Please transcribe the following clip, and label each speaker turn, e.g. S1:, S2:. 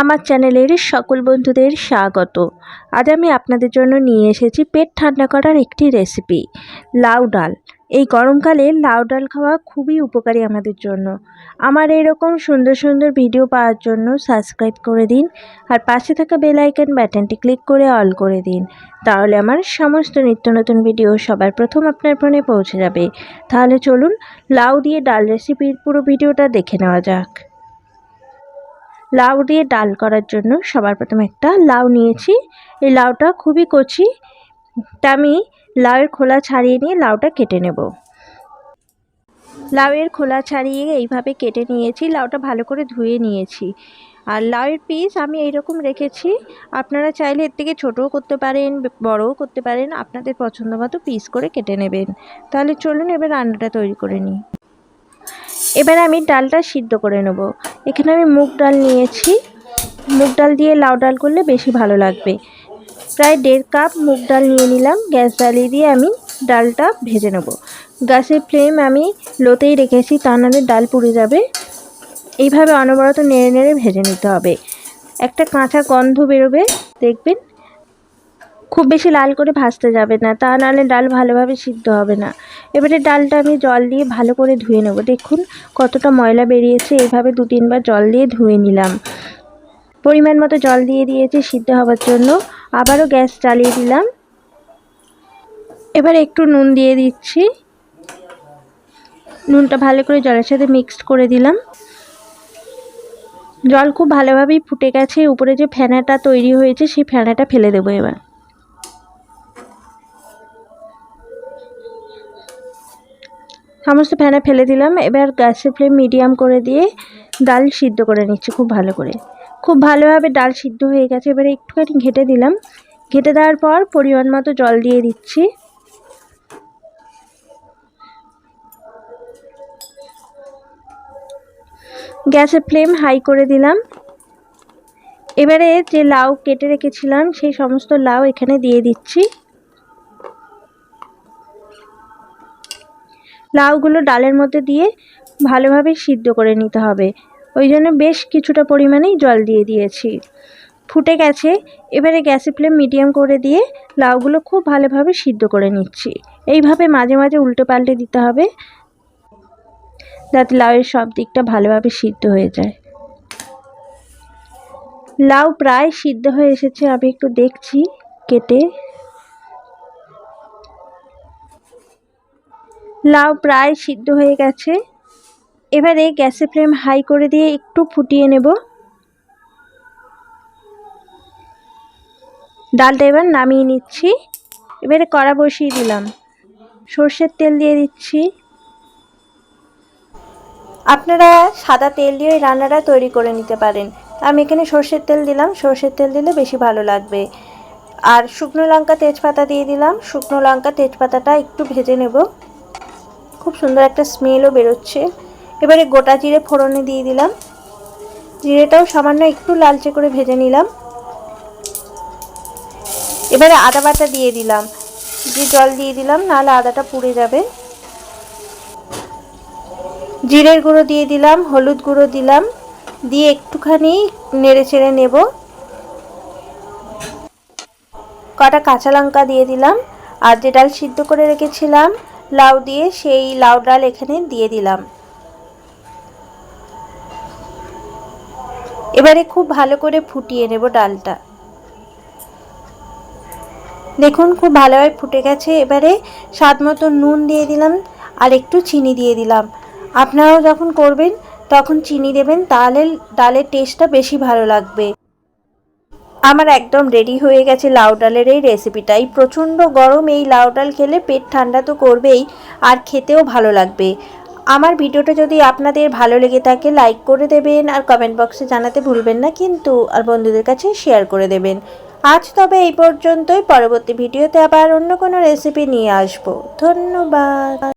S1: আমার চ্যানেলের সকল বন্ধুদের স্বাগত। আজ আমি আপনাদের জন্য নিয়ে এসেছি পেট ঠান্ডা করার একটি রেসিপি, লাউ ডাল। এই গরমকালে লাউ ডাল খাওয়া খুবই উপকারী আমাদের জন্য। আমার এরকম সুন্দর সুন্দর ভিডিও পাওয়ার জন্য সাবস্ক্রাইব করে দিন আর পাশে থাকা বেল আইকন বাটনটি ক্লিক করে অল করে দিন। তাহলে আমার সমস্ত নিত্য নতুন ভিডিও সবার প্রথম আপনার ফোনে পৌঁছে যাবে। তাহলে চলুন লাউ দিয়ে ডাল রেসিপির পুরো ভিডিওটা দেখে নেওয়া যাক। লাউ দিয়ে ডাল করার জন্য সবার প্রথমে একটা লাউ নিয়েছি। এই লাউটা খুবই কচি, তা আমি লাউয়ের খোলা ছাড়িয়ে নিয়ে লাউটা কেটে নেব। লাউয়ের খোলা ছাড়িয়ে এইভাবে কেটে নিয়েছি। লাউটা ভালো করে ধুয়ে নিয়েছি। আর লাউয়ের পিস আমি এইরকম রেখেছি। আপনারা চাইলে এর থেকে ছোটও করতে পারেন, বড়ও করতে পারেন, আপনাদের পছন্দ মতো পিস করে কেটে নেবেন। তাহলে চলুন এবার রান্নাটা তৈরি করে নিই। এবার আমি ডালটা সিদ্ধ করে নেব। এখানে আমি মুগ ডাল নিয়েছি। মুগ ডাল দিয়ে লাউ ডাল করলে বেশি ভালো লাগবে। প্রায় 1.5 কাপ মুগ ডাল নিয়ে নিলাম। গ্যাস জ্বালিয়ে দিয়ে আমি ডালটা ভেজে নেব। গ্যাসের ফ্লেম আমি লোতেই রেখেছি, তা নাহলে ডাল পুড়ে যাবে। এইভাবে অনবরত নেড়ে নেড়ে ভেজে নিতে হবে। একটা কাঁচা গন্ধ বেরোবে, দেখবেন। খুব বেশি লাল করে ভাজতে যাবে না, তা নাহলে ডাল ভালোভাবে সিদ্ধ হবে না। এবারে ডালটা আমি জল দিয়ে ভালো করে ধুয়ে নেব। দেখুন কতটা ময়লা বেরিয়েছে। এইভাবে 2-3 বার জল দিয়ে ধুয়ে নিলাম। পরিমাণ মতো জল দিয়ে দিয়েছি সিদ্ধ হওয়ার জন্য। আবারও গ্যাস জ্বালিয়ে দিলাম। এবার একটু নুন দিয়ে দিচ্ছি। নুনটা ভালো করে জলের সাথে মিক্সড করে দিলাম। জল খুব ভালোভাবেই ফুটে গেছে। উপরে যে ফেনাটা তৈরি হয়েছে সেই ফেনাটা ফেলে দেবো। এবার সমস্ত ফেনা ফেলে দিলাম। এবার গ্যাসের ফ্লেম মিডিয়াম করে দিয়ে ডাল সিদ্ধ করে নিচ্ছি খুব ভালো করে। খুব ভালোভাবে ডাল সিদ্ধ হয়ে গেছে। এবারে একটুখানি ঘেটে দিলাম। ঘেটে দেওয়ার পর পরিমাণ মতো জল দিয়ে দিচ্ছি। গ্যাসের ফ্লেম হাই করে দিলাম। এবারে যে লাউ কেটে রেখেছিলাম সেই সমস্ত লাউ এখানে দিয়ে দিচ্ছি। লাউগুলো ডালের মধ্যে দিয়ে ভালোভাবে সিদ্ধ করে নিতে হবে। ওই জন্য বেশ কিছুটা পরিমাণেই জল দিয়ে দিয়েছি। ফুটে গেছে। এবারে গ্যাসের ফ্লেম মিডিয়াম করে দিয়ে লাউগুলো খুব ভালোভাবে সিদ্ধ করে নিচ্ছি। এইভাবে মাঝে মাঝে উল্টে পাল্টে দিতে হবে, যাতে লাউয়ের সব দিকটা ভালোভাবে সিদ্ধ হয়ে যায়। লাউ প্রায় সিদ্ধ হয়ে এসেছে। আমি একটু দেখছি কেটে। লাউ প্রায় সিদ্ধ হয়ে গেছে। এবারে গ্যাসের ফ্লেম হাই করে দিয়ে একটু ফুটিয়ে নেব। ডালটা এবার নামিয়ে নিচ্ছি। এবারে কড়া বসিয়ে দিলাম। সর্ষের তেল দিয়ে দিচ্ছি। আপনারা সাদা তেল দিয়ে এই রান্নাটা তৈরি করে নিতে পারেন। আমি এখানে সর্ষের তেল দিলাম। সর্ষের তেল দিলে বেশি ভালো লাগবে। আর শুকনো লঙ্কা তেজপাতা দিয়ে দিলাম। শুকনো লঙ্কা তেজপাতাটা একটু ভেজে নেব। খুব সুন্দর একটা স্মেলও বেরোচ্ছে। এবারে গোটা জিরে ফোড়নে দিয়ে দিলাম। জিরেটাও সামান্য একটু লালচে করে ভেজে নিলাম। এবারে আদা বাটা দিয়ে দিলাম। যে জল দিয়ে দিলাম, নাহলে আদাটা পুড়ে যাবে। জিরের গুঁড়ো দিয়ে দিলাম, হলুদ গুঁড়ো দিলাম, দিয়ে একটুখানি নেড়ে চেড়ে নেব। কটা কাঁচা লঙ্কা দিয়ে দিলাম। আর যে ডাল সিদ্ধ করে রেখেছিলাম লাউ দিয়ে, সেই লাউ ডাল এখানে দিয়ে দিলাম। এবারে খুব ভালো করে ফুটিয়ে নেব ডালটা। দেখুন খুব ভালোভাবে ফুটে গেছে। এবারে স্বাদ মতো নুন দিয়ে দিলাম আর একটু চিনি দিয়ে দিলাম। আপনারাও যখন করবেন তখন চিনি দেবেন, তাহলে ডালের টেস্টটা বেশি ভালো লাগবে। আমার একদম রেডি হয়ে গেছে লাউ ডালের এই রেসিপিটা। এই প্রচণ্ড গরম এই লাউ ডাল খেলে পেট ঠান্ডা তো করবেই, আর খেতেও ভালো লাগবে। আমার ভিডিওটা যদি আপনাদের ভালো লেগে থাকে লাইক করে দেবেন, আর কমেন্ট বক্সে জানাতে ভুলবেন না কিন্তু, আর বন্ধুদের কাছে শেয়ার করে দেবেন। আজ তবে এই পর্যন্তই। পরবর্তী ভিডিওতে আবার অন্য কোনো রেসিপি নিয়ে আসবো। ধন্যবাদ।